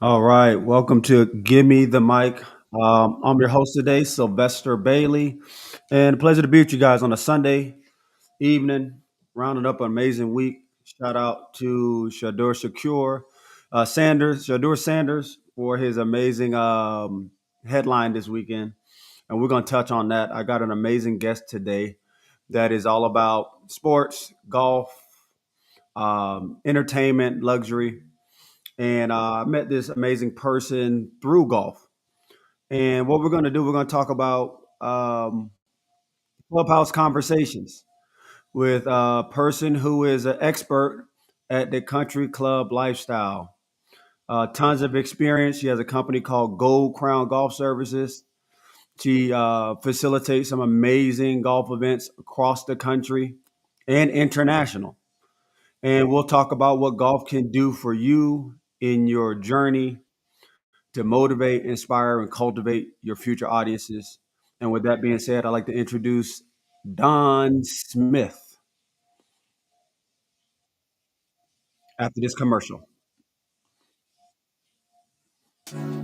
All right, welcome to Give Me the Mic. I'm your host today, Sylvester Bailey, and a pleasure to be with you guys on a Sunday evening, rounding up an amazing week. Shout out to Shadur Sanders, for his amazing headline this weekend, and we're going to touch on that. I got an amazing guest today that is all about sports, golf, entertainment, luxury, and I met this amazing person through golf. And what we're going to do, we're going to talk about Clubhouse conversations with a person who is an expert at the country club lifestyle. Tons of experience. She has a company called Gold Crown Golf Services. She facilitates some amazing golf events across the country and international. And we'll talk about what golf can do for you in your journey to motivate, inspire, and cultivate your future audiences. And with that being said, I'd like to introduce Don Smith after this commercial.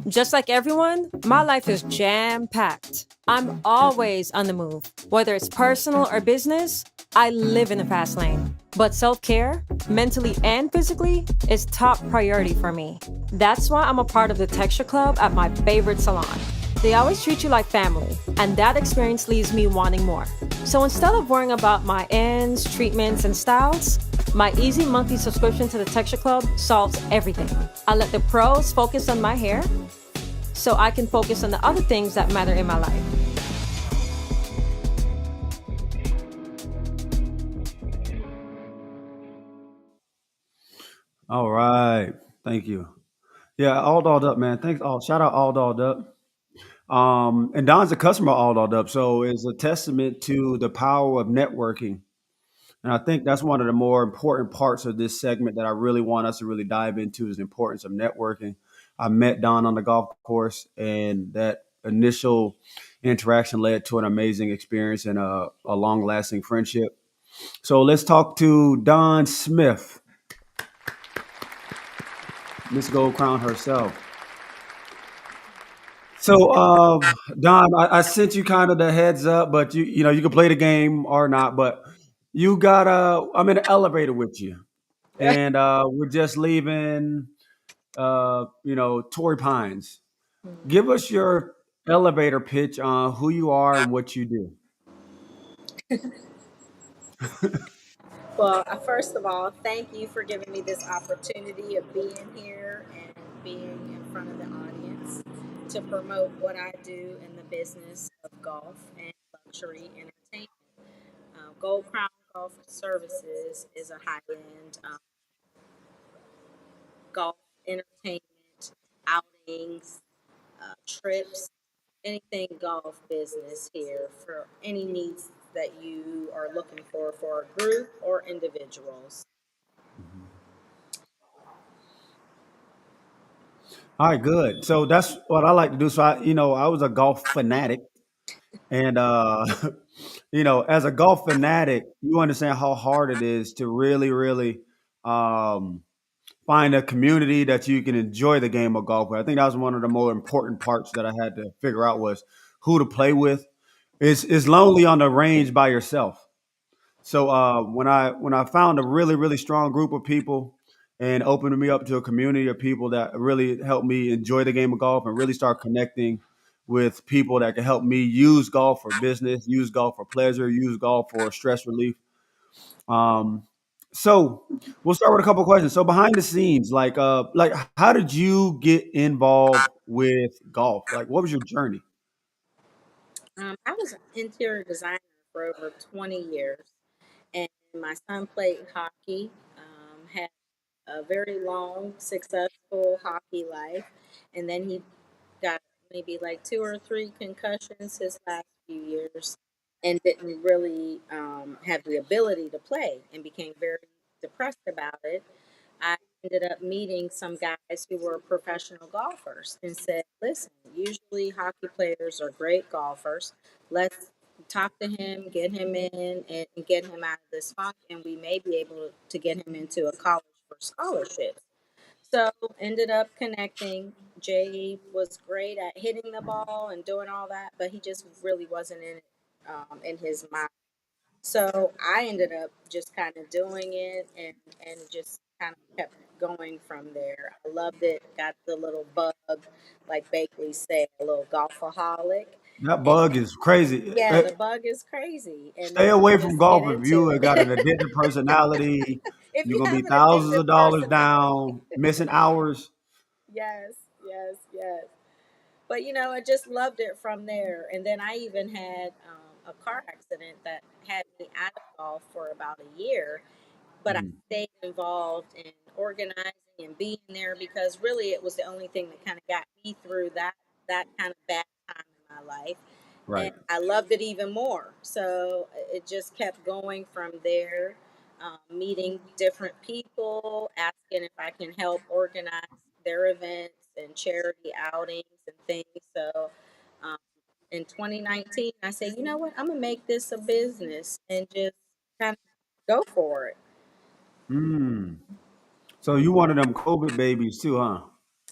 Just like everyone, my life is jam packed. I'm always on the move. Whether it's personal or business, I live in the fast lane. But self care, mentally and physically, is top priority for me. That's why I'm a part of the Texture Club at my favorite salon. They always treat you like family, and that experience leaves me wanting more. So instead of worrying about my ends, treatments, and styles, my easy monthly subscription to the Texture Club solves everything. I let the pros focus on my hair so I can focus on the other things that matter in my life. All right. Thank you. Yeah, all dolled up, man. Thanks. All shout out all dolled up. And Don's a customer of all dolled up, so it's a testament to the power of networking. And I think that's one of the more important parts of this segment that I really want us to really dive into is the importance of networking. I met Don on the golf course, and that initial interaction led to an amazing experience and a long lasting friendship. So let's talk to Don Smith, Miss Gold Crown herself. So, Don, I sent you kind of the heads up, but you can play the game or not. But you got I'm in an elevator with you, and we're just leaving. Torrey Pines. Give us your elevator pitch on who you are and what you do. Well, first of all, thank you for giving me this opportunity of being here and being in front of the audience to promote what I do in the business of golf and luxury entertainment. Gold Crown Golf Services is a high end golf entertainment, outings, trips, anything golf business here for any needs that you are looking for a group or individuals. Mhm. All right, good. So that's what I like to do. So I was a golf fanatic, and as a golf fanatic, you understand how hard it is to really, really um, find a community that you can enjoy the game of golf with. I think that was one of the more important parts that I had to figure out was who to play with. It's lonely on the range by yourself. So when I found a really really strong group of people and opened me up to a community of people that really helped me enjoy the game of golf and really start connecting with people that can help me use golf for business, use golf for pleasure, use golf for stress relief. Um, so we'll start with a couple of questions. So behind the scenes, like how did you get involved with golf? Like what was your journey? I was an interior designer for over 20 years, and my son played hockey, had a very long, successful hockey life, and then he got maybe like two or three concussions his last few years and didn't really have the ability to play and became very depressed about it. ended up meeting some guys who were professional golfers and said, listen, usually hockey players are great golfers. Let's talk to him, get him in, and get him out of this funk, and we may be able to get him into a college for scholarships. So ended up connecting. Jay was great at hitting the ball and doing all that, but he just really wasn't in it in his mind. So I ended up just kind of doing it and just kind of kept going from there. I loved it. Got the little bug, like Bakley said, a little golfaholic. That And bug is crazy. yeah, the bug is crazy. And Stay then away you from just get golf if into you got an it. addictive personality. If You're you gonna have be an thousands addictive of dollars personality. down, missing hours. Yes, yes, yes. But I just loved it from there. And then I even had a car accident that had me out of golf for about a year, but I Mhm. stayed involved in organizing and being there because really it was the only thing that kind of got me through that kind of bad time in my life. And Right. I loved it even more. So it just kept going from there, meeting different people, asking if I can help organize their events and charity outings and things. So um, in 2019, I said, you know what, I'm gonna make this a business and just kind of go for it. Mm. So you one of them COVID babies too, huh?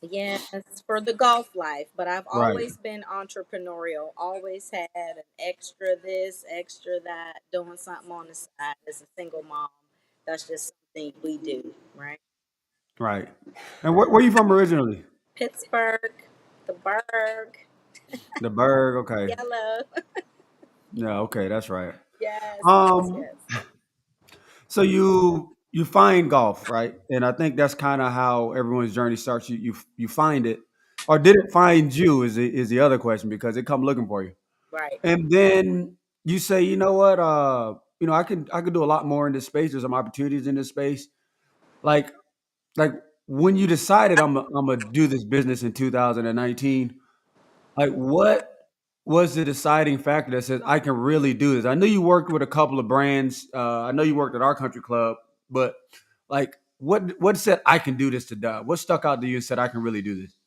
Yes, for the golf life, but I've Right. always been entrepreneurial, always had an extra this, extra that, doing something on the side as a single mom. That's just something we do, right? Right. And where you from originally? Pittsburgh, the Berg, The Berg. Okay. yellow. Yeah. Okay. That's right. Yes, yes, Um. yes. So you find golf, right? And I think that's kind of how everyone's journey starts. You find it, or did it find you? Is the other question because it come looking for you, Right. and then you say, you know what? I could do a lot more in this space. There's some opportunities in this space. Like like when you decided I'm gonna do this business in 2019. Like, what was the deciding factor that says I can really do this? I know you worked with a couple of brands. I know you worked at our country club, but like, what said I can do this to die? What stuck out to you and said I can really do this?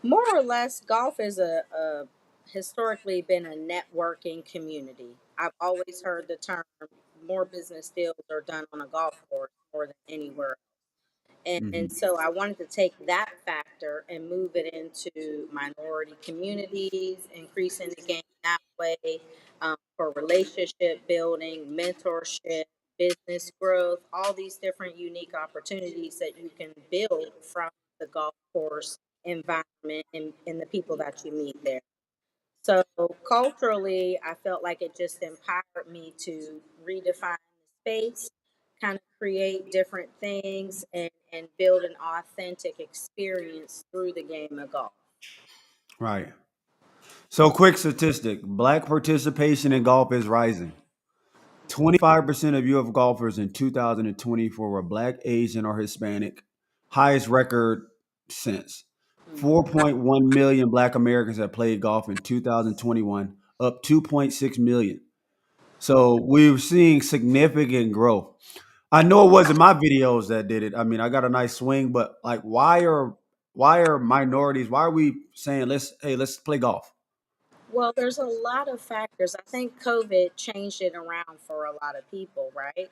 More or less, golf is a historically been a networking community. I've always heard the term more business deals are done on a golf course more than anywhere. And Hmm. so I wanted to take that factor and move it into minority communities, increasing the game that way, for relationship building, mentorship, business growth, all these different unique opportunities that you can build from the golf course environment and the people that you meet there. So culturally, I felt like it just empowered me to redefine the space, kind of create different things, and build an authentic experience through the game of golf. Right. So, quick statistic: Black participation in golf is rising. 25% of U.S. golfers in 2024 were Black, Asian, or Hispanic, highest record since. Mhm. 4.1 million Black Americans have played golf in 2021, up 2.6 million. So we're seeing significant growth. I know it wasn't my videos that did it. I mean, I got a nice swing, but like, why are minorities? Why are we saying let's play golf? Well, there's a lot of factors. I think COVID changed it around for a lot of people, right?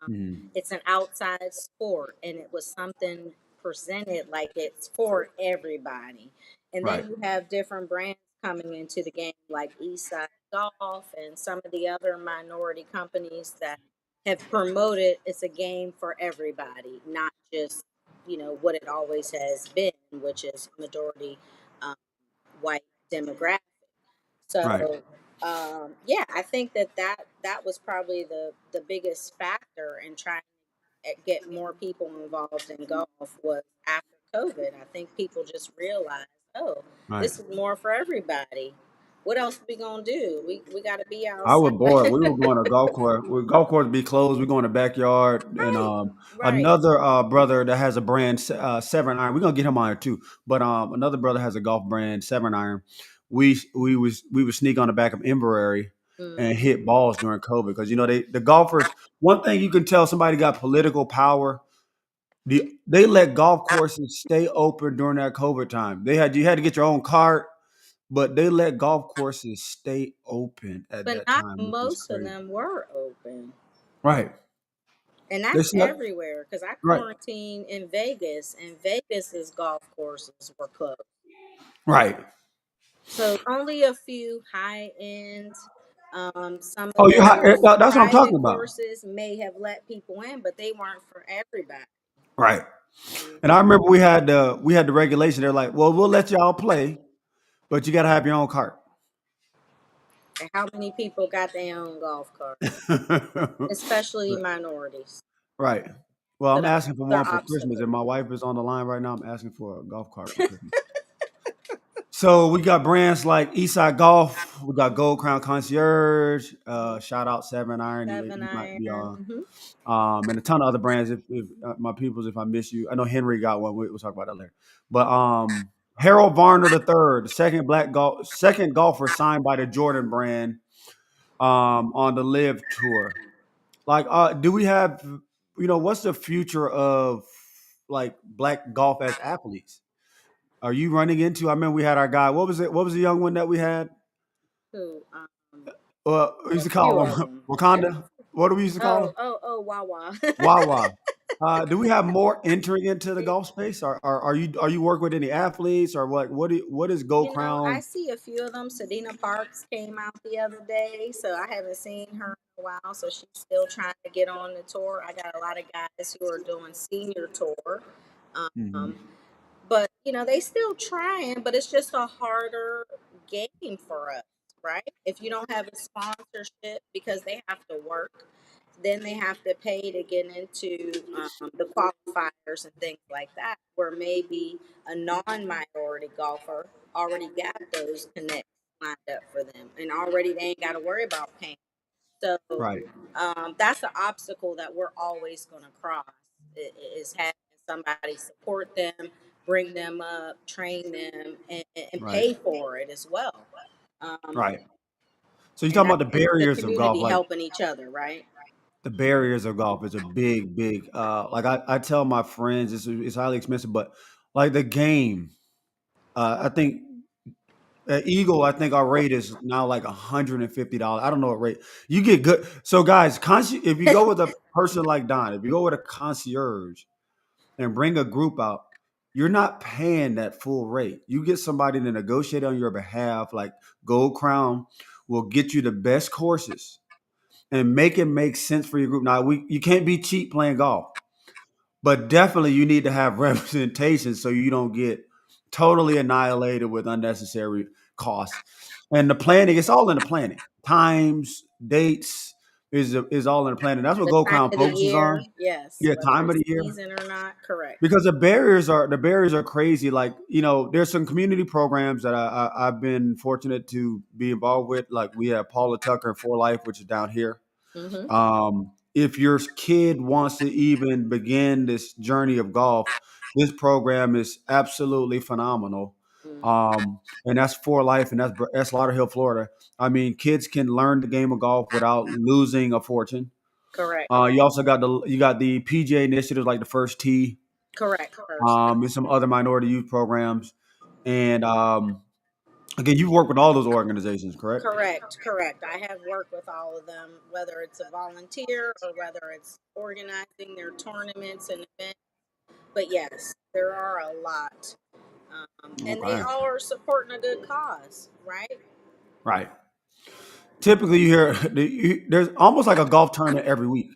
Mhm. It's an outside sport, and it was something presented like it's for everybody. And then Right, you have different brands coming into the game, like Eastside Golf and some of the other minority companies that have promoted it's a game for everybody, not just what it always has been, which is majority um, white demographic. right. So, yeah, I think that was probably the biggest factor in trying to get more people involved in golf was after COVID. I think people just realized, oh, Right. this is more for everybody. What else we gonna do? We got to be I outside. was bored. We were going to golf course. Golf course be closed. We go in the backyard, and Right, right. another brother that has a brand, Seven Iron. We're gonna get him on here too. But another brother has a golf brand, Seven Iron. We would sneak on the back of Inverary and Hmm. hit balls during COVID because the golfers. One thing you can tell somebody got political power They let golf courses stay open during that COVID time. You had to get your own cart, but they let golf courses stay open at But that not time, which is most of crazy. them were open. Right. And They that's slept. everywhere because I Right. quarantined in Vegas, and Vegas's golf courses were closed. Right. So only a few high end, some Oh, of those that's what I'm talking private about. courses may have let people in, but they weren't for everybody. Right. And Hmm. I remember we had the regulation. They're like, well, we'll let y'all play, but you got to have your own cart. And how many people got their own golf cart, especially minorities? Right. Well, So I'm that's asking for another one for Christmas. obstacle. And my wife is on the line right now. I'm asking for a golf cart for Christmas. So we got brands like Eastside Golf. We got Gold Crown Concierge. Hmm. Shout out Seven Iron. Seven You might be iron. on. Hmm. And a ton of other brands. If my peoples, if I miss you, I know Henry got one. We'll talk about that later. But Harold Varner the third, the second golfer signed by the Jordan brand on the Live Tour. Like, do we have, what's the future of like black golf as athletes? Are you running into? I remember we had our guy. What was it? What was the young one that we had? Who? We used A to few call of him them. Wakanda. What do we used to call him? Oh, Wawa. Wawa. Do we have more entering into the golf space? Are you working with any athletes or what? What is Gold I Crown? see a few of them. Sedina Parks came out the other day, so I haven't seen her in a while. So she's still trying to get on the tour. I got a lot of guys who are doing senior tour. Hmm. Um, but they still trying, but it's just a harder game for us, right? If you don't have a sponsorship because they have to work, then they have to pay to get into the qualifiers and things like that, where maybe a non-minority golfer already got those connects lined up for them and already they ain't got to worry about paying. So Right, that's the obstacle that we're always going to cross, is having somebody support them, bring them up, train them, and right, pay for it as well. Um, right. So you're and talking that's about the the barriers of golf, community like helping each other, right? the barriers of golf is a big, big. Like I tell my friends, it's highly expensive, but like the game, I think at Eagle, I think our rate is now like $150. I don't know what rate you get. Good. So guys, if you go with a person like Don, if you go with a concierge and bring a group out, you're not paying that full rate. You get somebody to negotiate on your behalf, like Gold Crown will get you the best courses and make it make sense for your group. Now, you can't be cheap playing golf, but definitely you need to have representation so you don't get totally annihilated with unnecessary costs. And the planning, it's all in the planning. Times, dates is all in the planning. That's what The Gold time Crown of the focuses on. year, yes, Yeah, whether time of it's the year. season or not, correct. Because the barriers are crazy. Like, there's some community programs that I've been fortunate to be involved with. Like we have Paula Tucker and For Life, which is down here. Hmm. If your kid wants to even begin this journey of golf, this program is absolutely phenomenal. And that's For Life, and that's Lauderhill, Florida. I mean, kids can learn the game of golf without losing a fortune. Correct, You also got the PGA initiatives like the First Tee, correct. First, and some other minority youth programs. And again, you've worked with all those organizations, correct? correct. I have worked with all of them, whether it's a volunteer or whether it's organizing their tournaments and events. But yes, there are a lot, and they Okay, all are supporting a good cause, right? right. Typically, you hear there's almost like a golf tournament every week,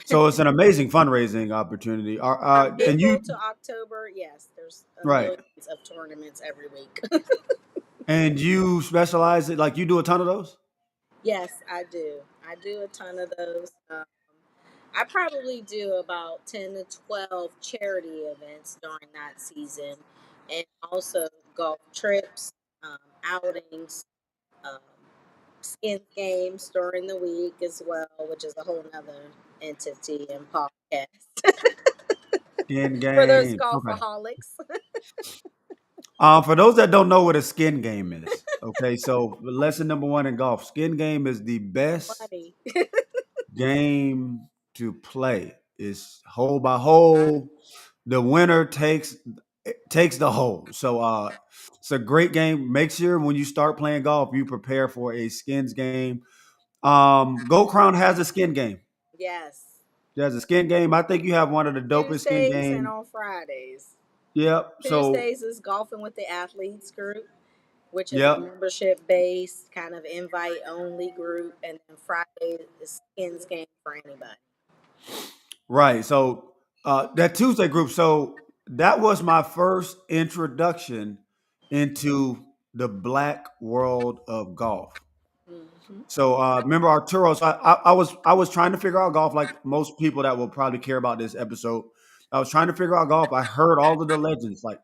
so it's an amazing fundraising opportunity. From And you April to October, yes, there's a right, millions of tournaments every week. and you specialize it like you do a ton of those. Yes, I do. I do a ton of those. I probably do about 10 to 12 charity events during that season, and also golf trips, outings, um, skin games during the week as well, which is a whole nother entity and podcast Skin for those game. Okay. golfaholics. For those that don't know what a skin game is, okay, so lesson number one in golf: skin game is the best Funny. game to play. It's hole by hole. The winner takes the hole. So it's a great game. Make sure when you start playing golf, you prepare for a skins game. Gold Crown has a skin game. Yes. There's a skin game. I think you have one of the dopest skin Tuesdays and games. on Fridays. Yep. So Tuesdays is golfing with the athletes group, which is a yep. membership based kind of invite only group, and then Friday is skins game for anybody. Right. So that Tuesday group. So that was my first introduction into the black world of golf. Hmm. So remember Arturo. So I was trying to figure out golf like most people that will probably care about this episode. I was trying to figure out golf. I heard all of the legends like,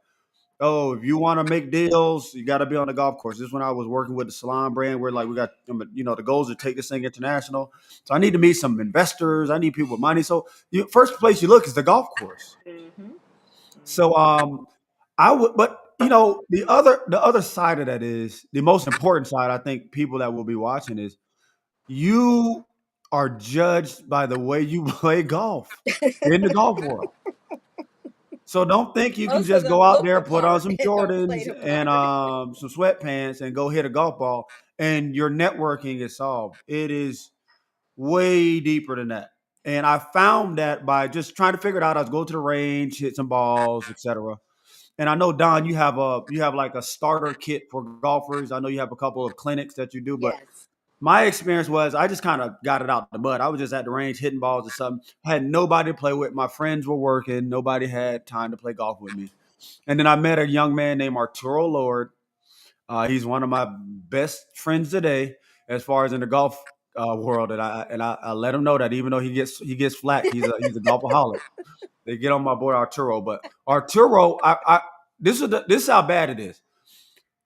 oh, if you want to make deals, you got to be on the golf course. This is when I was working with the salon brand. Where like we got the goals to take this thing international. So I need to meet some investors. I need people with money. So first place you look is the golf course. Hmm. So I would, but the other side of that is the most important side. I think people that will be watching is you are judged by the way you play golf in the golf world. So don't think you can Most of just go them out look there, the put on part some and don't play Jordans the and part. some sweatpants and go hit a golf ball, and your networking is solved. It is way deeper than that. And I found that by just trying to figure it out. I was going to the range, hit some balls, etc. And I know Don, you have like a starter kit for golfers. I know you have a couple of clinics that you do, but Yes. my experience was I just kind of got it out the mud. I was just at the range hitting balls or something. I had nobody to play with. My friends were working. Nobody had time to play golf with me. And then I met a young man named Arturo Lord. He's one of my best friends today, as far as in the golf world. And I let him know that even though he gets flack, he's a golfaholic. They get on my boy Arturo, but Arturo, this is how bad it is.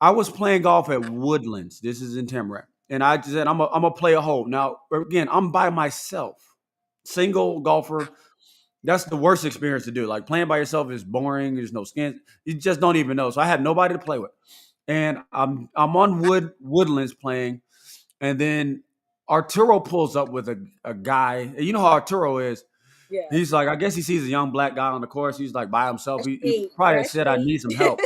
I was playing golf at Woodlands. This is in Tamarack. And I just said, I'm gonna play a hole. Now, again, I'm by myself. Single golfer. That's the worst experience to do. Like playing by yourself is boring. There's no skin. You just don't even know. So I had nobody to play with. And I'm on Woodlands playing. And then Arturo pulls up with a guy. And you know how Arturo is. Yes. He's like, I guess he sees a young black guy on the course. He's like by himself. Fresh He meat. probably Fresh said, I meat. need some help.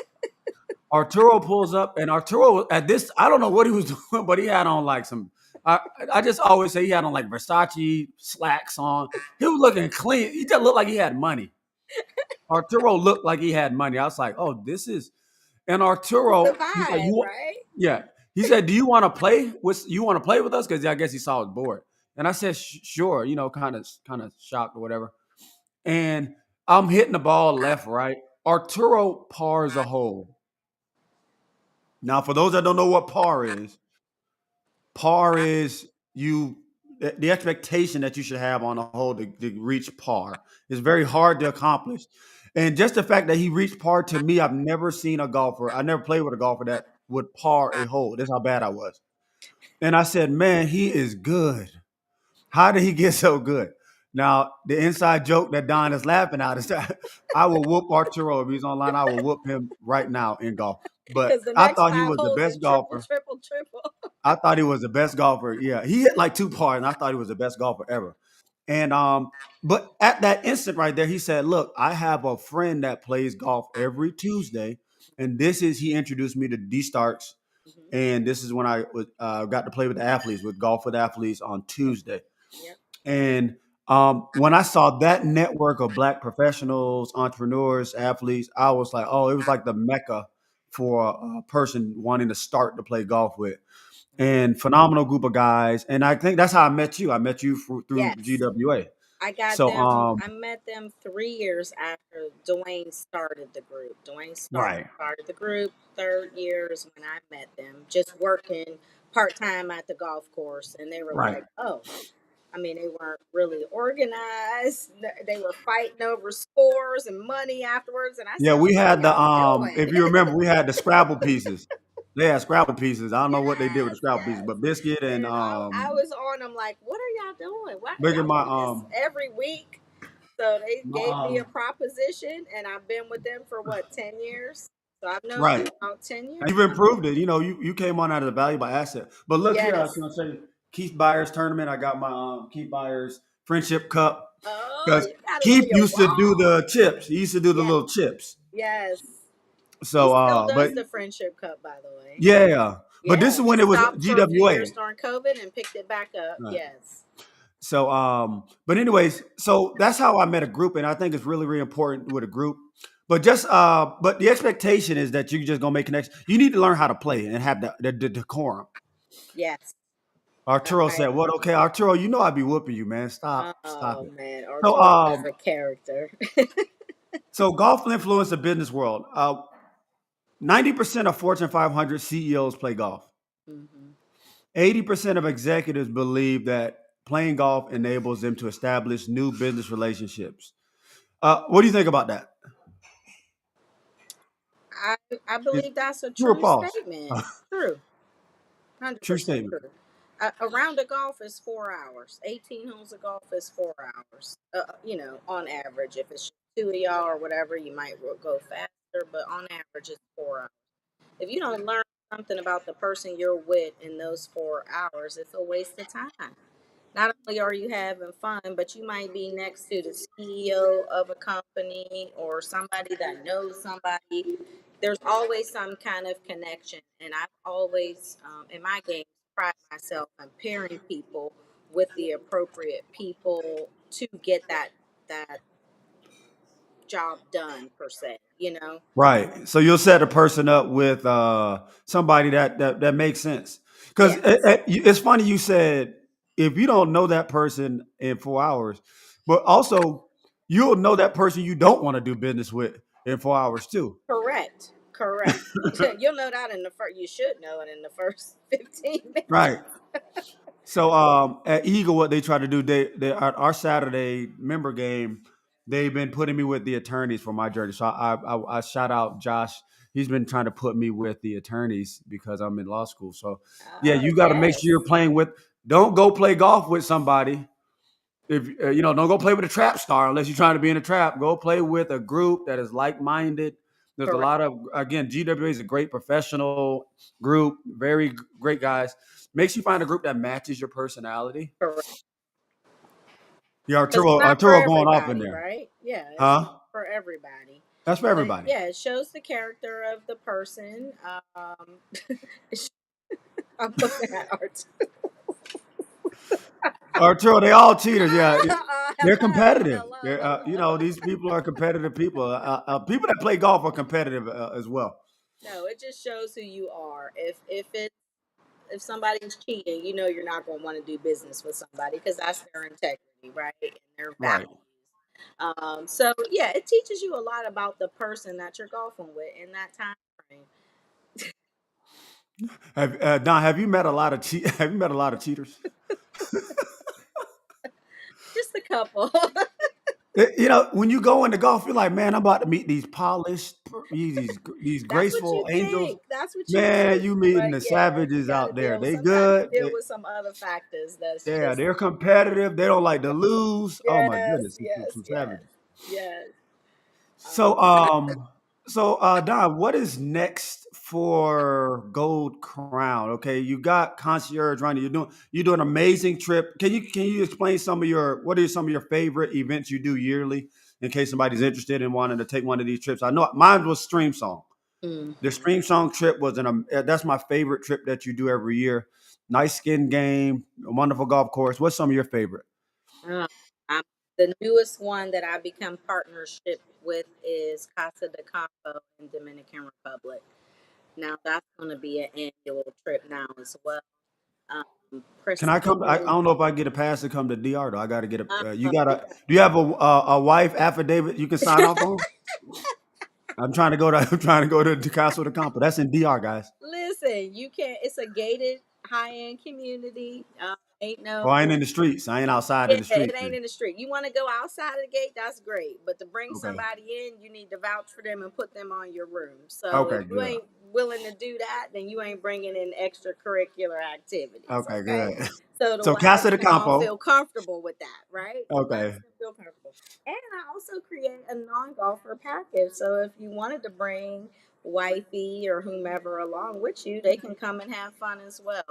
Arturo pulls up, and Arturo at this, I don't know what he was doing, but he had on like some. I, I just always say he had on like Versace slacks on. He was looking clean. He just looked like he had money. Arturo looked like he had money. I was like, oh, this is. And It's the Arturo, he's like, vibe, right? yeah. He said, do you want to play? You want to play with us? Because I guess he saw us bored. And I said, sure. Kind of shocked or whatever. And I'm hitting the ball left, right. Arturo pars a hole. Now, for those that don't know what par is you the expectation that you should have on a hole to reach par is very hard to accomplish. And just the fact that he reached par to me, I've never seen a golfer, I never played with a golfer that would par a hole. That's how bad I was. And I said, man, he is good. How did he get so good? Now, the inside joke that Don is laughing at is that I will whoop Arturo if he's online. I will whoop him right now in golf. But Because the I next thought he five was the holes is best triple, golfer. triple, triple. I thought he was the best golfer. Yeah, he hit like two pars, and I thought he was the best golfer ever. And but at that instant right there, he said, "Look, I have a friend that plays golf every Tuesday, and this is he introduced me to D Starks, Hmm. and this is when I got to play with the athletes, with golf with athletes on Tuesday. Yep. And when I saw that network of black professionals, entrepreneurs, athletes, I was like, oh, it was like the mecca for a person wanting to start to play golf with and phenomenal group of guys. And I think that's how I met you. I met you through Yes. GWA. I got So, them. I met them 3 years after Dwayne started the group. Dwayne right. started the group. Third year is when I met them, just working part time at the golf course, and they were Right. like, "Oh, I mean, they weren't really organized. They were fighting over scores and money afterwards." And I Yeah, said, we "What are had the y'all doing?" if you remember, we had the Scrabble pieces. They had Scrabble pieces. I don't know what they did with the Yes, Scrabble pieces, yes. but Biscuit and And I was on them like, "What are y'all doing? Why look at y'all my do this every week?" So they my gave me a proposition, and I've been with them for what, 10 years. So I've known them right. about 10 years And you've now. improved it. You came on as a valuable asset. But look here, I was Yes. gonna say Keith Byers tournament. I got my Keith Byers friendship cup. Oh, because you got it on Keith your used to do wall. the chips. He used to do the Yes, little chips. yes. He So, still but does the friendship cup, by the way. yeah, but this Yeah, is he when it was stopped for a few GWA. years during COVID and picked it back up. Right. Yes. So, but anyways, so that's how I met a group, and I think it's really, really important with a group. But but the expectation is that you're just gonna make connections. You need to learn how to play and have the decorum. Yes. Arturo I said, "What? Okay, Arturo, you know I'd be whooping you, man. Stop Oh it." man, So, Arturo is a character. so golf will influence the business world. 90% of Fortune 500 CEOs play golf. Hmm. 80% of executives believe that playing golf enables them to establish new business relationships. What do you think about that? I I Is believe that's a true or true false? statement. True, hundred True percent statement. true. A round of golf is 4 hours. 18 holes of golf is 4 hours. On average, if it's two of y'all or whatever, you might go faster, but on average, it's 4 hours. If you don't learn something about the person you're with in those 4 hours, it's a waste of time. Not only are you having fun, but you might be next to the CEO of a company or somebody that knows somebody. There's always some kind of connection, and I've always, in my games, pride myself on pairing people with the appropriate people to get that job done per se. Right. So you'll set a person up with somebody that makes sense. Because Yes, it's funny you said if you don't know that person in 4 hours, but also you'll know that person you don't want to do business with in 4 hours too. correct, correct. You'll know that in the first. You should know it in the first 15 minutes. Right. So at Eagle, what they try to do, they our Saturday member game, they've been putting me with the attorneys for my jersey. So I shout out Josh. He's been trying to put me with the attorneys because I'm in law school. So yeah, Oh you got to make sure you're yes, playing with. Don't go play golf with somebody. If don't go play with a trap star unless you're trying to be in a trap. Go play with a group that is like minded. There's a correct, lot of GWA is a great professional group, very great guys. Makes you find a group that matches your personality. correct. Yeah, Because it's not for Arturo going off in everybody, there, right? Yeah, it's not huh? for everybody. That's for But everybody. yeah, it shows the character of the person. I'm looking at art. Arturo, they all cheaters. Yeah, they're Hello, competitive. hello, hello. These people are competitive people. People that play golf are competitive as well. No, it just shows who you are. If somebody's cheating, you're not going to want to do business with somebody because that's their integrity, right? And their Right. values. So yeah, it teaches you a lot about the person that you're golfing with in that time frame. Don, have you met a lot of Have you met a lot of cheaters? Just a couple. When you go into golf, you're like, man, I'm about to meet these polished, these That's what graceful you angels. think. That's what you Man, think. you meeting But the yeah, you savages got to out there. deal. They Sometimes you good. deal with some other factors that's Yeah, just they're competitive. They don't like to lose. Oh my yes, goodness, yes, some yes, savages. yes. So, Don, what is next for Gold Crown? Okay, you got concierge running. You're doing an amazing trip. Can you explain what are some of your favorite events you do yearly in case somebody's interested in wanting to take one of these trips? I know mine was Stream Song. The Hmm. Stream Song trip that's my favorite trip that you do every year. Nice skin game, a wonderful golf course. What's some of your favorite? I'm, the newest one that I become partnership with is Casa de Campo in Dominican Republic. Now that's going to be an annual trip now as well. Can I come? I Pristine. don't know if I get a pass to come to DR though. I got to get a. You got You to. Do you have a wife affidavit you can sign off on? I'm trying to go to. I'm trying to go to Castle de Campo. That's in DR, guys. listen, you can't. It's a gated high end community. Ain't Oh, no I ain't in the streets. I ain't outside Yeah, in the it streets. ain't in the street. You want to go outside of the gate, that's great. But to bring Okay. somebody in, you need to vouch for them and put them on your room. So if Okay. you Good. ain't willing to do that, then you ain't bringing in extracurricular activities. Okay. Okay. Good. So the So Casa wives de can all feel Campo. comfortable with that, right? The wives Okay. can feel comfortable. And I also create a non golfer package. So if you wanted to bring wifey or whomever along with you, they can come and have fun as well.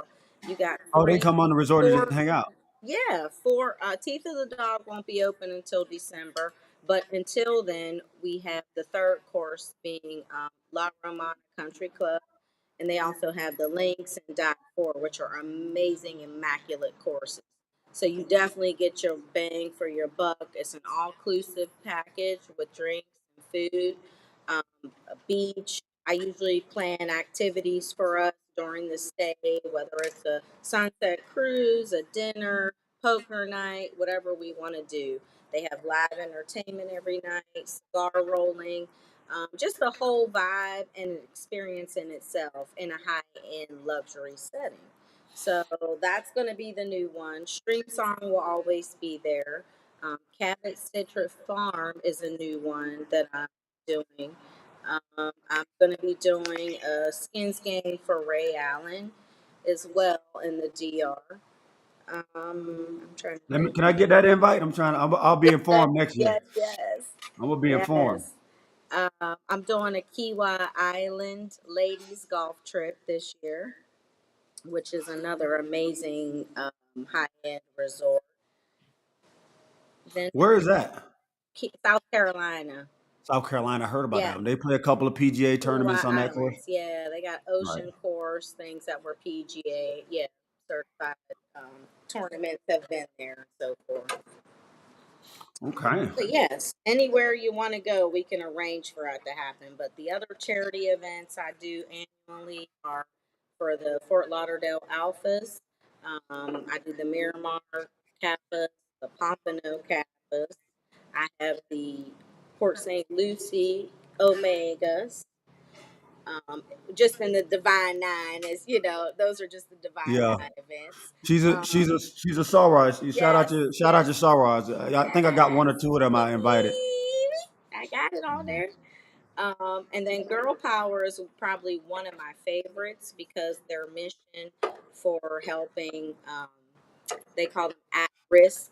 You got Oh, they three come on the resort and just four hang out. Yeah, for Teeth of the Dog won't be open until December, but until then, we have the third course being La Romana Country Club, and they also have the Links and Dot Four, which are amazing, immaculate courses. So you definitely get your bang for your buck. It's an all-inclusive package with drinks and food, a beach. I usually plan activities for us during the stay, whether it's a sunset cruise, a dinner, poker night, whatever we want to do. They have live entertainment every night, cigar rolling, just the whole vibe and experience in itself in a high end luxury setting. So that's going to be the new one. Stream Song will always be there. Cabot Citrus Farm is a new one that I'm doing. I'm going to be doing a skins game for Ray Allen as well in the DR. I'm trying to think. Can I get that invite? I'll be informed next year. Yes, yes, I'm gonna be informed. yes. I'm doing a Kiwa Island ladies golf trip this year, which is another amazing high end resort. Then Where is that? South Carolina. South Carolina. I heard about Yeah, that one. They play a couple of PGA Kiwa tournaments on that course. Islands. Yeah, they got Right. ocean course things that were PGA. Yeah, certified tournaments have been there and so forth. Okay. But yes, anywhere you want to go, we can arrange for it to happen. But the other charity events I do annually are for the Fort Lauderdale Alphas. I do the Miramar Kappas, the Pompano Kappas. I have the Port St. Lucie Omegas. Just in the Divine Nine, as you know, those are just the Divine Yeah. Nine events. She's a Sunrise. Yes, Shout out yes, to Sunrise. I think I got one yes. or two of them I invited. I got it on there. And then Girl Power is probably one of my favorites because their mission for helping, they call them at risk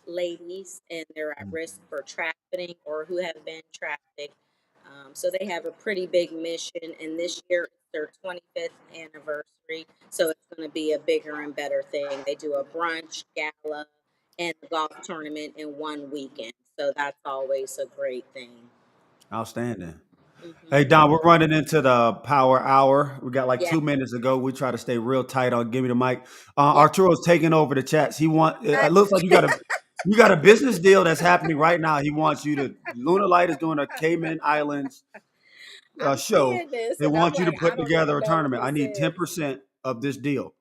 ladies, and they're at risk for trafficking or who have been trafficked. So they have a pretty big mission, and this year it's their 25th anniversary. So it's going to be a bigger and better thing. They do a brunch, gala, and the golf tournament in one weekend. So that's always a great thing. Outstanding. Hey Hmm. Don, we're running into the power hour. We got like Yeah. 2 minutes to go. We try to stay real tight on. Give me the mic. Yep. Arturo's taking over the chats. He want. I, It looks like you got a business deal that's happening right now. He wants you to. Lunar Light is doing a Cayman Islands I'm show. seeing this, They and I'm want you to like, I put don't together even a know what tournament. I this need is. 10% of this deal.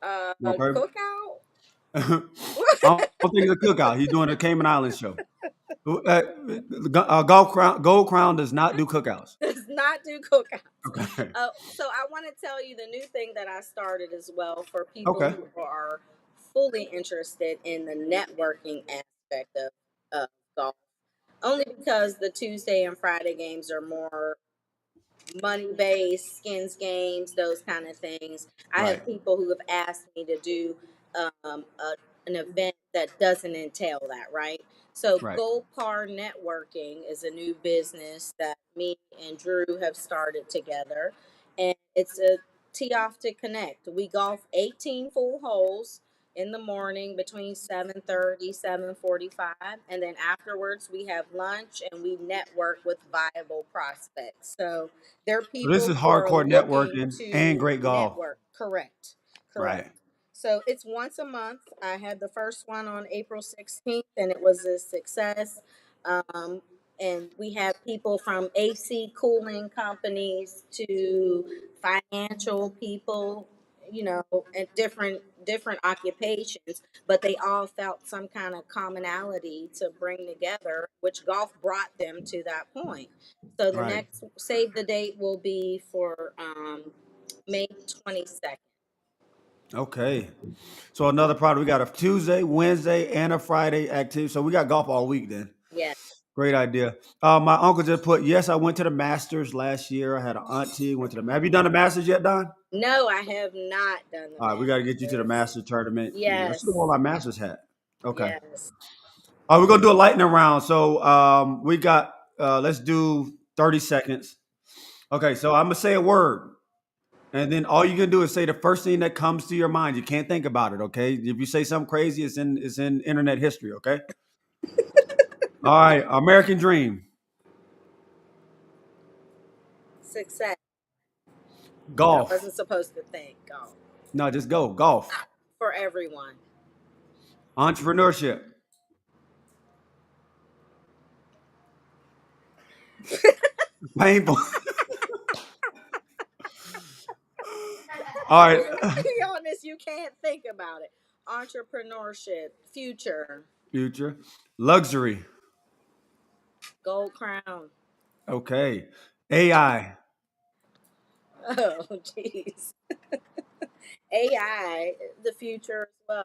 Okay. Cookout. I don't think it's a cookout. He's doing a Cayman Islands show. Gold Crown does not do cookouts. Does not do cookouts. Okay. So I want to tell you the new thing that I started as well for people Okay. who are fully interested in the networking aspect of golf. Only because the Tuesday and Friday games are more money based, skins games, those kind of things. I Right. have people who have asked me to do an event that doesn't entail that, right? So, Right. Gold Car Networking is a new business that me and Drew have started together, and it's a tee off to connect. We golf 18 full holes in the morning between 7:30, 7:45, and then afterwards we have lunch and we network with viable prospects. So they're So this people is who are hardcore looking networking and to great golf. network. Correct. Correct. Right. So it's once a month. I had the first one on April 16th and it was a success. Um, and we have people from AC cooling companies to financial people, you know, and different occupations, but they all felt some kind of commonality to bring together, which golf brought them to that point. So the Right. next save the date will be for May 22nd. Okay. So another product. We got a Tuesday, Wednesday, and a Friday activity. So we got golf all week then. Yeah. Great idea. My uncle just put, yes, I went to the Masters last year. I had an auntie, went to the. Have you done the Masters yet, Don? No, I have not done the All right, we got to get you to the Masters. Masters tournament. I should have Yes. worn my Masters hat. Okay. Yes. All right, we're gonna do a lightning round. So we got let's do 30 seconds. Okay, so I'm gonna say a word. And then all you can do is say the first thing that comes to your mind. You can't think about it, okay? If you say something crazy, it's in internet history, okay? All right, American Dream, Success. I golf. wasn't supposed to think. Golf. No, just go golf. For everyone. Entrepreneurship, painful. All right, To be honest, you can't think about it. Entrepreneurship, future, future, luxury. gold crown. Okay, AI, Oh, jeez. AI, the future as well.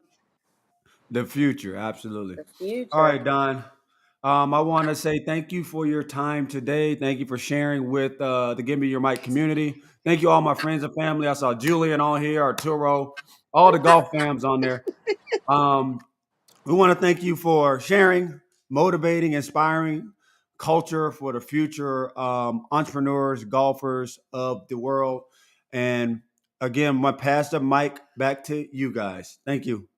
the future. Absolutely. The All future. right, Don. I want to say thank you for your time today. Thank you for sharing with the Give Me Your Mic community. Thank you, all my friends and family. I saw Julian on here, Arturo, all the golf fams on there. Um, we want to thank you for sharing, motivating, inspiring culture for the future entrepreneurs, golfers of the world. And again, my pastor, Mike, back to you guys. Thank you.